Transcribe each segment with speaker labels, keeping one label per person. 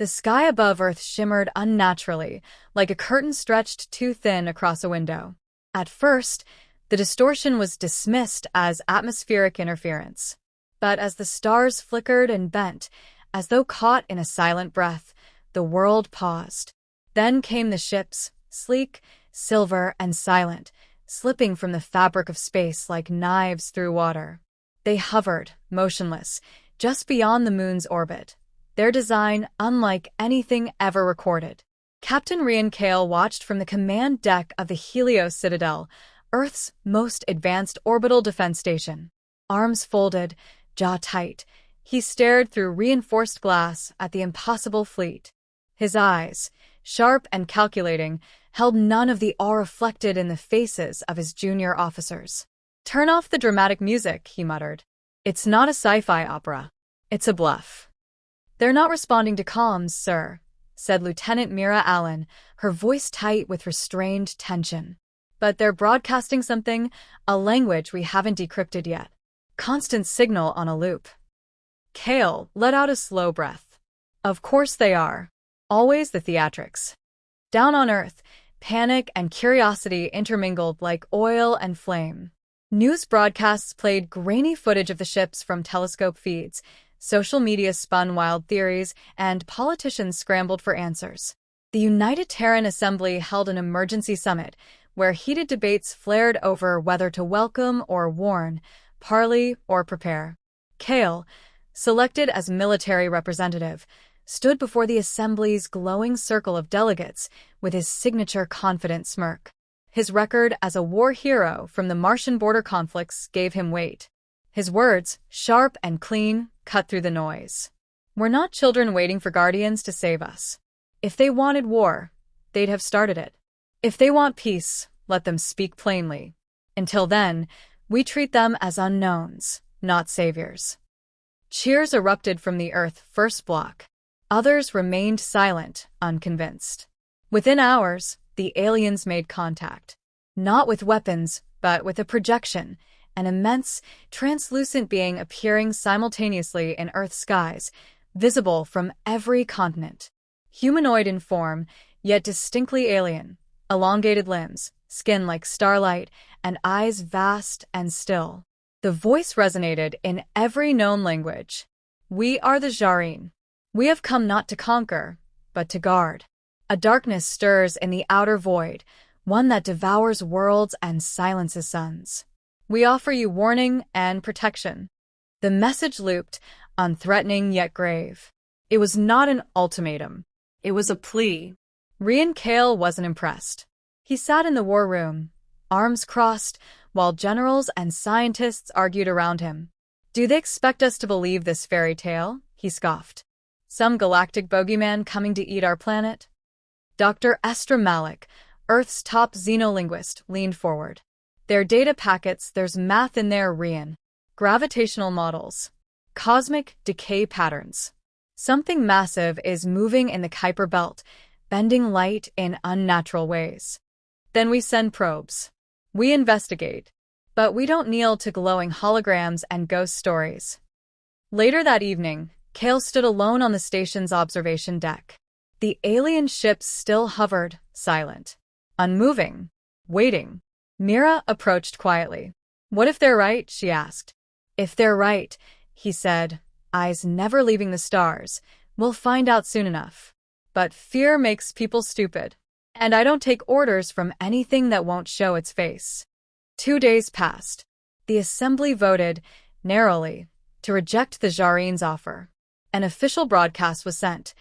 Speaker 1: The sky above Earth shimmered unnaturally, like a curtain stretched too thin across a window. At first, the distortion was dismissed as atmospheric interference. But as the stars flickered and bent, as though caught in a silent breath, the world paused. Then came the ships, sleek, silver, and silent, slipping from the fabric of space like knives through water. They hovered, motionless, just beyond the moon's orbit, their design unlike anything ever recorded. Captain Rian Kale watched from the command deck of the Helios Citadel, Earth's most advanced orbital defense station. Arms folded, jaw tight, he stared through reinforced glass at the impossible fleet. His eyes, sharp and calculating, held none of the awe reflected in the faces of his junior officers. "Turn off the dramatic music," he muttered. "It's not a sci-fi opera. It's a bluff." "They're not responding to comms, sir," said Lieutenant Mira Allen, her voice tight with restrained tension. "But they're broadcasting something, a language we haven't decrypted yet. Constant signal on a loop." Kale let out a slow breath. "Of course they are. Always the theatrics." Down on Earth, panic and curiosity intermingled like oil and flame. News broadcasts played grainy footage of the ships from telescope feeds, social media spun wild theories, and politicians scrambled for answers. The United Terran Assembly held an emergency summit, where heated debates flared over whether to welcome or warn, parley or prepare. Kale, selected as military representative, stood before the Assembly's glowing circle of delegates with his signature confident smirk. His record as a war hero from the Martian border conflicts gave him weight. His words, sharp and clean, cut through the noise. "We're not children waiting for guardians to save us. If they wanted war, they'd have started it. If they want peace, let them speak plainly. Until then, we treat them as unknowns, not saviors." Cheers erupted from the Earth first block. Others remained silent, unconvinced. Within hours, the aliens made contact. Not with weapons, but with a projection, an immense, translucent being appearing simultaneously in Earth's skies, visible from every continent. Humanoid in form, yet distinctly alien, elongated limbs, skin like starlight, and eyes vast and still. The voice resonated in every known language. "We are the Jareen. We have come not to conquer, but to guard." A darkness stirs in the outer void, one that devours worlds and silences suns. "We offer you warning and protection." The message looped, unthreatening yet grave. It was not an ultimatum. It was a plea. Rian Kale wasn't impressed. He sat in the war room, arms crossed, while generals and scientists argued around him. "Do they expect us to believe this fairy tale?" he scoffed. "Some galactic bogeyman coming to eat our planet?" Dr. Estra Malik, Earth's top xenolinguist, leaned forward. "Their data packets, there's math in there, Rian. Gravitational models. Cosmic decay patterns. Something massive is moving in the Kuiper Belt, bending light in unnatural ways. Then we send probes. We investigate. But we don't kneel to glowing holograms and ghost stories." Later that evening, Kale stood alone on the station's observation deck. The alien ships still hovered, silent, unmoving, waiting. Mira approached quietly. "What if they're right?" she asked. "If they're right," he said, eyes never leaving the stars, "we'll find out soon enough. But fear makes people stupid. And I don't take orders from anything that won't show its face." 2 days passed. The Assembly voted, narrowly, to reject the Jareen's offer. An official broadcast was sent.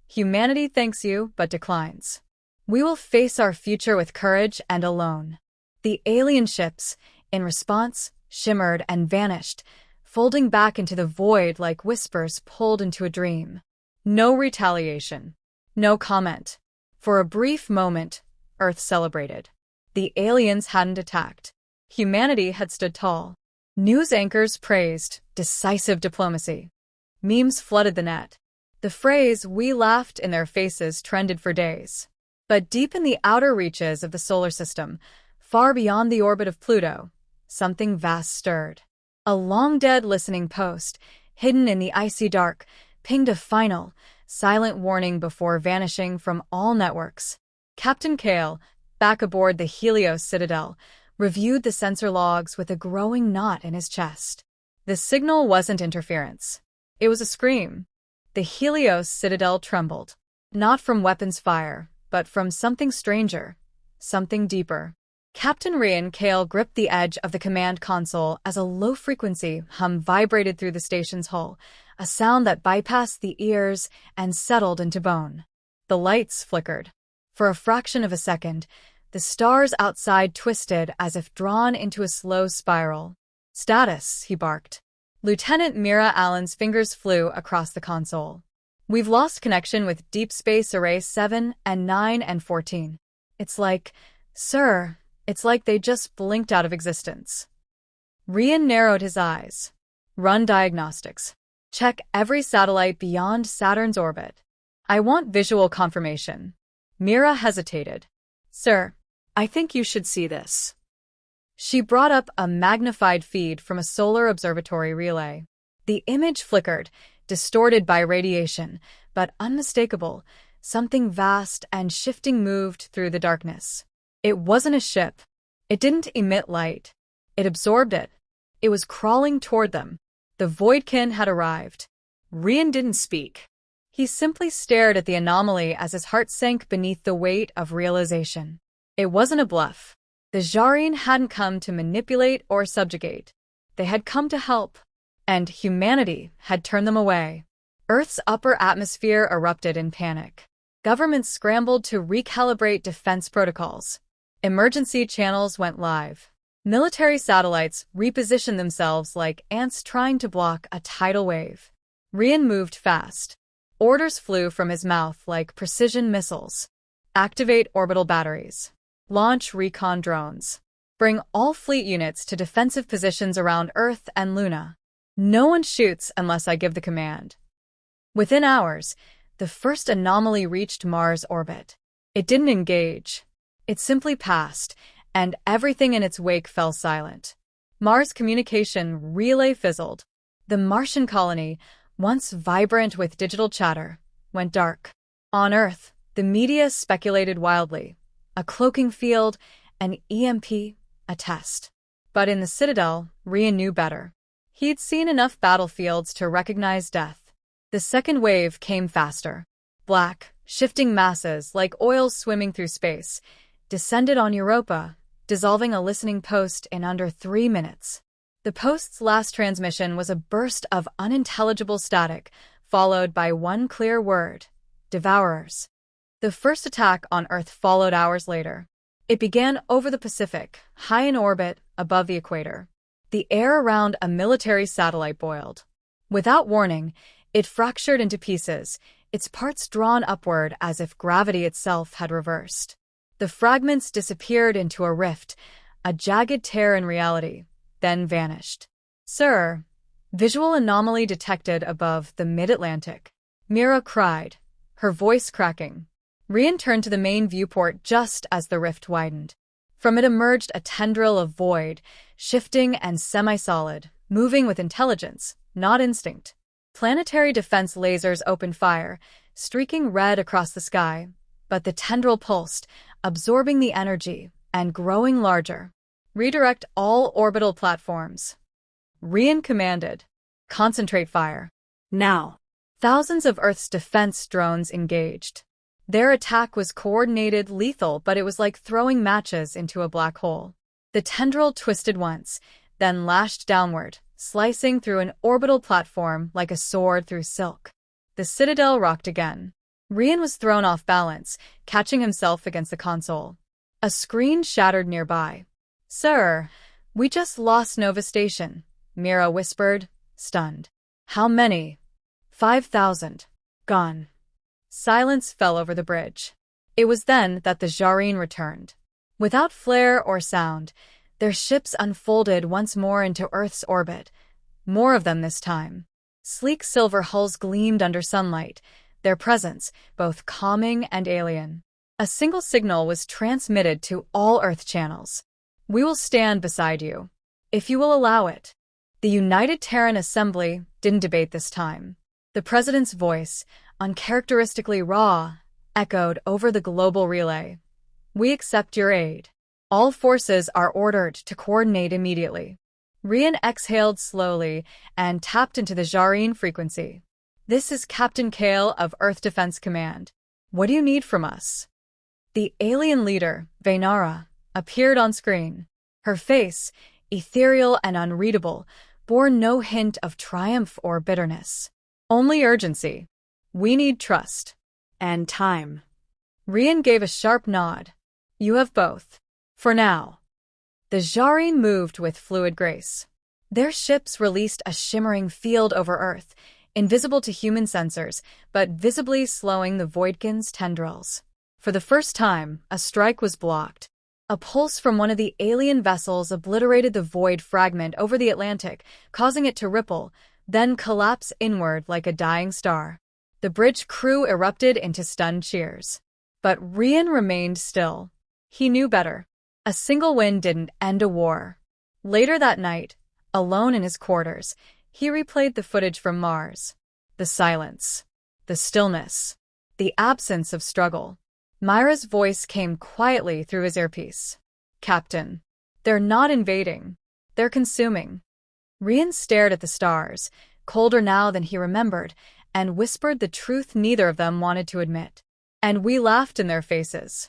Speaker 1: "Humanity thanks you, but declines. We will face our future with courage and alone." The alien ships, in response, shimmered and vanished, folding back into the void like whispers pulled into a dream. No retaliation. No comment. For a brief moment, Earth celebrated. The aliens hadn't attacked. Humanity had stood tall. News anchors praised decisive diplomacy. Memes flooded the net. The phrase "we laughed in their faces" trended for days. But deep in the outer reaches of the solar system, far beyond the orbit of Pluto, something vast stirred. A long-dead listening post, hidden in the icy dark, pinged a final, silent warning before vanishing from all networks. Captain Kale, back aboard the Helios Citadel, reviewed the sensor logs with a growing knot in his chest. The signal wasn't interference. It was a scream. The Helios Citadel trembled. Not from weapons fire, but from something stranger, something deeper. Captain Rian Kale gripped the edge of the command console as a low-frequency hum vibrated through the station's hull, a sound that bypassed the ears and settled into bone. The lights flickered. For a fraction of a second, the stars outside twisted as if drawn into a slow spiral. "Status," he barked. Lieutenant Mira Allen's fingers flew across the console. "We've lost connection with Deep Space Array 7 and 9 and 14. It's like, sir, it's like they just blinked out of existence." Rian narrowed his eyes. "Run diagnostics. Check every satellite beyond Saturn's orbit. I want visual confirmation." Mira hesitated. "Sir, I think you should see this." She brought up a magnified feed from a solar observatory relay. The image flickered, distorted by radiation, but unmistakable. Something vast and shifting moved through the darkness. It wasn't a ship. It didn't emit light. It absorbed it. It was crawling toward them. The Voidkin had arrived. Rian didn't speak. He simply stared at the anomaly as his heart sank beneath the weight of realization. It wasn't a bluff. The Jareen hadn't come to manipulate or subjugate. They had come to help. And humanity had turned them away. Earth's upper atmosphere erupted in panic. Governments scrambled to recalibrate defense protocols. Emergency channels went live. Military satellites repositioned themselves like ants trying to block a tidal wave. Rian moved fast. Orders flew from his mouth like precision missiles. Activate orbital batteries. Launch recon drones. Bring all fleet units to defensive positions around Earth and Luna. No one shoots unless I give the command. Within hours, the first anomaly reached Mars' orbit. It didn't engage. It simply passed, and everything in its wake fell silent. Mars' communication relay fizzled. The Martian colony, once vibrant with digital chatter, went dark. On Earth, the media speculated wildly. A cloaking field, an EMP, a test. But in the Citadel, Rian knew better. He'd seen enough battlefields to recognize death. The second wave came faster. Black, shifting masses like oil swimming through space, descended on Europa, dissolving a listening post in under 3 minutes. The post's last transmission was a burst of unintelligible static, followed by one clear word: Devourers. The first attack on Earth followed hours later. It began over the Pacific, high in orbit, above the equator. The air around a military satellite boiled. Without warning, it fractured into pieces, its parts drawn upward as if gravity itself had reversed. The fragments disappeared into a rift, a jagged tear in reality, then vanished. "Sir, visual anomaly detected above the mid-Atlantic," Mira cried, her voice cracking. Rian turned to the main viewport just as the rift widened. From it emerged a tendril of void, shifting and semi-solid, moving with intelligence, not instinct. Planetary defense lasers opened fire, streaking red across the sky, but the tendril pulsed, absorbing the energy and growing larger. "Redirect all orbital platforms," Rian commanded. "Concentrate fire. Now." Thousands of Earth's defense drones engaged. Their attack was coordinated, lethal, but it was like throwing matches into a black hole. The tendril twisted once, then lashed downward, slicing through an orbital platform like a sword through silk. The Citadel rocked again. Rian was thrown off balance, catching himself against the console. A screen shattered nearby. "Sir, we just lost Nova Station," Mira whispered, stunned. "How many?" 5,000. Gone. Silence fell over the bridge. It was then that the Jareen returned. Without flare or sound, their ships unfolded once more into Earth's orbit. More of them this time. Sleek silver hulls gleamed under sunlight, their presence both calming and alien. A single signal was transmitted to all Earth channels. "We will stand beside you, if you will allow it." The United Terran Assembly didn't debate this time. The president's voice, uncharacteristically raw, echoed over the global relay. We accept your aid. All forces are ordered to coordinate immediately. Rian exhaled slowly and tapped into the Jareen frequency. This is Captain Kale of Earth Defense Command. What do you need from us? The alien leader, Vaynara, appeared on screen. Her face, ethereal and unreadable, bore no hint of triumph or bitterness. Only urgency. We need trust. And time. Rian gave a sharp nod. You have both. For now. The Jareen moved with fluid grace. Their ships released a shimmering field over Earth, invisible to human sensors, but visibly slowing the Voidkin's tendrils. For the first time, a strike was blocked. A pulse from one of the alien vessels obliterated the void fragment over the Atlantic, causing it to ripple, then collapse inward like a dying star. The bridge crew erupted into stunned cheers. But Rian remained still. He knew better. A single win didn't end a war. Later that night, alone in his quarters, he replayed the footage from Mars. The silence. The stillness. The absence of struggle. Myra's voice came quietly through his earpiece. Captain, they're not invading. They're consuming. Rian stared at the stars, colder now than he remembered, and whispered the truth neither of them wanted to admit. And we laughed in their faces.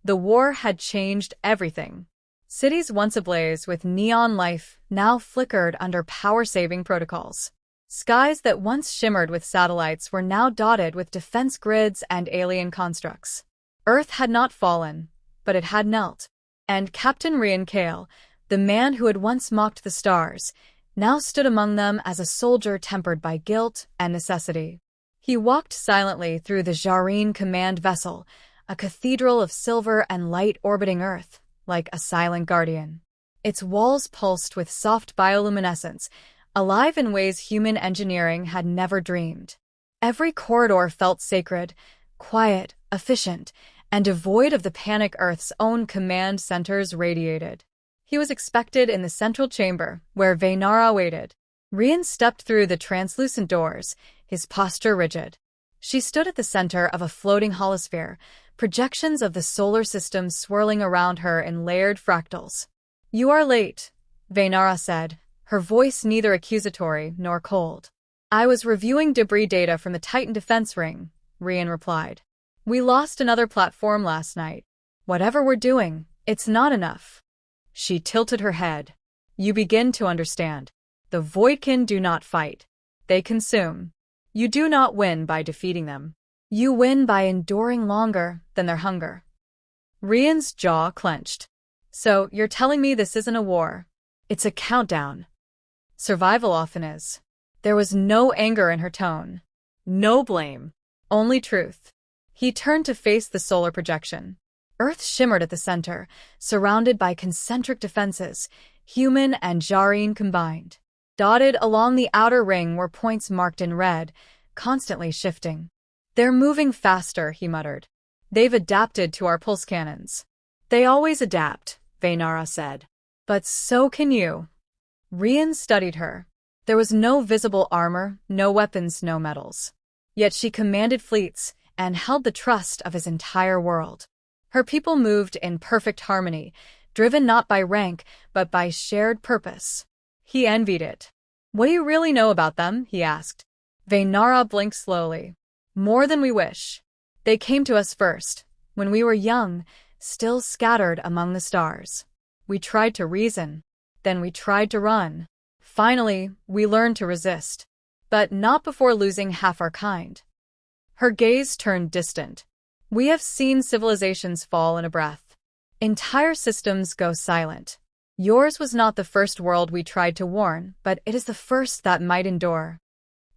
Speaker 1: The war had changed everything. Cities once ablaze with neon life now flickered under power-saving protocols. Skies that once shimmered with satellites were now dotted with defense grids and alien constructs. Earth had not fallen, but it had knelt. And Captain Rian Kale, the man who had once mocked the stars, now stood among them as a soldier tempered by guilt and necessity. He walked silently through the Jareen command vessel, a cathedral of silver and light orbiting Earth, like a silent guardian. Its walls pulsed with soft bioluminescence, alive in ways human engineering had never dreamed. Every corridor felt sacred, quiet, efficient, and devoid of the panic Earth's own command centers radiated. He was expected in the central chamber, where Vaynara waited. Rian stepped through the translucent doors, his posture rigid. She stood at the center of a floating holosphere, projections of the solar system swirling around her in layered fractals. You are late, Vaynara said, her voice neither accusatory nor cold. I was reviewing debris data from the Titan defense ring, Rian replied. We lost another platform last night. Whatever we're doing, it's not enough. She tilted her head. You begin to understand. The Voidkin do not fight. They consume. You do not win by defeating them. You win by enduring longer than their hunger. Rian's jaw clenched. So, you're telling me this isn't a war. It's a countdown. Survival often is. There was no anger in her tone. No blame. Only truth. He turned to face the solar projection. Earth shimmered at the center, surrounded by concentric defenses, human and Jareen combined. Dotted along the outer ring were points marked in red, constantly shifting. They're moving faster, he muttered. They've adapted to our pulse cannons. They always adapt, Vaynara said. But so can you. Rian studied her. There was no visible armor, no weapons, no medals. Yet she commanded fleets and held the trust of his entire world. Her people moved in perfect harmony, driven not by rank, but by shared purpose. He envied it. What do you really know about them? He asked. Vaynara blinked slowly. More than we wish. They came to us first, when we were young, still scattered among the stars. We tried to reason. Then we tried to run. Finally, we learned to resist. But not before losing half our kind. Her gaze turned distant. We have seen civilizations fall in a breath. Entire systems go silent. Yours was not the first world we tried to warn, but it is the first that might endure.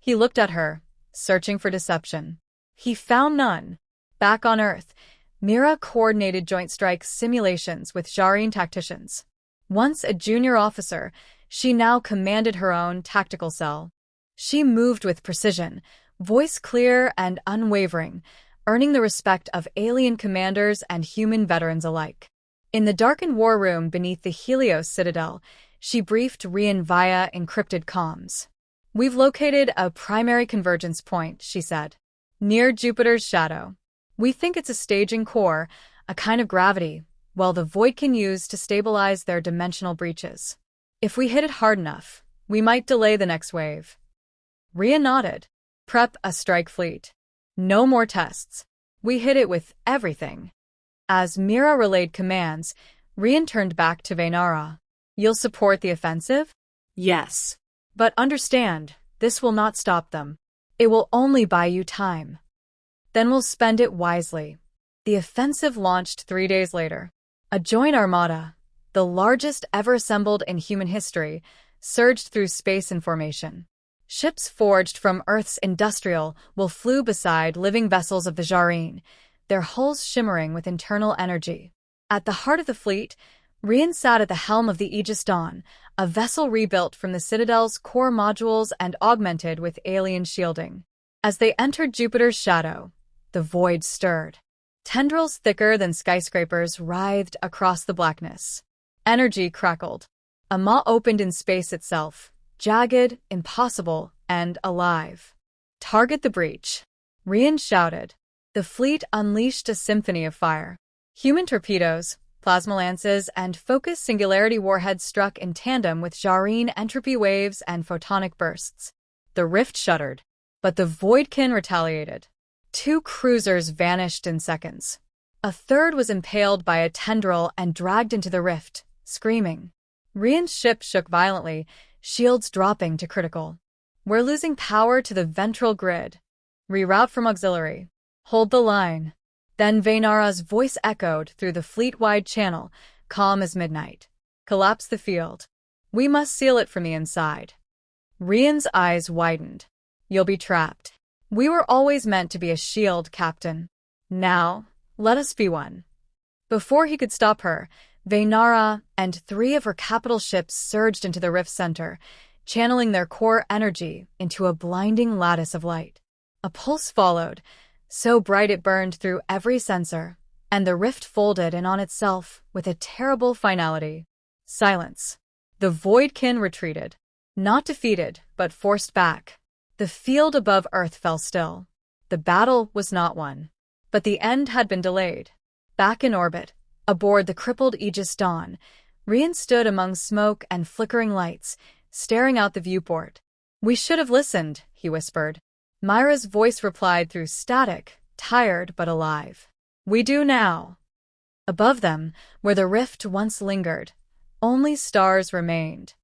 Speaker 1: He looked at her, searching for deception. He found none. Back on Earth, Mira coordinated joint strike simulations with Jareen tacticians. Once a junior officer, she now commanded her own tactical cell. She moved with precision, voice clear and unwavering, earning the respect of alien commanders and human veterans alike. In the darkened war room beneath the Helios Citadel, she briefed Rian via encrypted comms. We've located a primary convergence point, she said. near Jupiter's shadow. We think it's a staging core, a kind of gravity, well the void can use to stabilize their dimensional breaches. If we hit it hard enough, we might delay the next wave. Rhea nodded. Prep a strike fleet. No more tests. We hit it with everything. As Mira relayed commands, Rian turned back to Vaynara. You'll support the offensive? Yes. But understand, this will not stop them. It will only buy you time. Then we'll spend it wisely. The offensive launched 3 days later. A joint armada, the largest ever assembled in human history, surged through space in formation. Ships forged from Earth's industrial will flew beside living vessels of the Jareen, their hulls shimmering with internal energy. At the heart of the fleet, Rian sat at the helm of the Aegis Dawn, a vessel rebuilt from the Citadel's core modules and augmented with alien shielding. As they entered Jupiter's shadow, the void stirred. Tendrils thicker than skyscrapers writhed across the blackness. Energy crackled. A maw opened in space itself, jagged, impossible, and alive. Target the breach. Rian shouted. The fleet unleashed a symphony of fire. Human torpedoes, plasma lances, and focused singularity warheads struck in tandem with Jareen entropy waves and photonic bursts. The rift shuddered, but the Voidkin retaliated. 2 cruisers vanished in seconds. A third was impaled by a tendril and dragged into the rift, screaming. Rian's ship shook violently, shields dropping to critical. We're losing power to the ventral grid. Reroute from auxiliary. Hold the line. Then Vaynara's voice echoed through the fleet-wide channel, calm as midnight. Collapse the field. We must seal it from the inside. Rian's eyes widened. You'll be trapped. We were always meant to be a shield, Captain. Now, let us be one. Before he could stop her, Vaynara and 3 of her capital ships surged into the rift's center, channeling their core energy into a blinding lattice of light. A pulse followed, so bright it burned through every sensor, and the rift folded in on itself with a terrible finality. Silence. The Voidkin retreated. Not defeated, but forced back. The field above Earth fell still. The battle was not won. But the end had been delayed. Back in orbit, aboard the crippled Aegis Dawn, Rian stood among smoke and flickering lights, staring out the viewport. We should have listened, he whispered. Myra's voice replied through static, tired but alive. We do now. Above them, where the rift once lingered, only stars remained.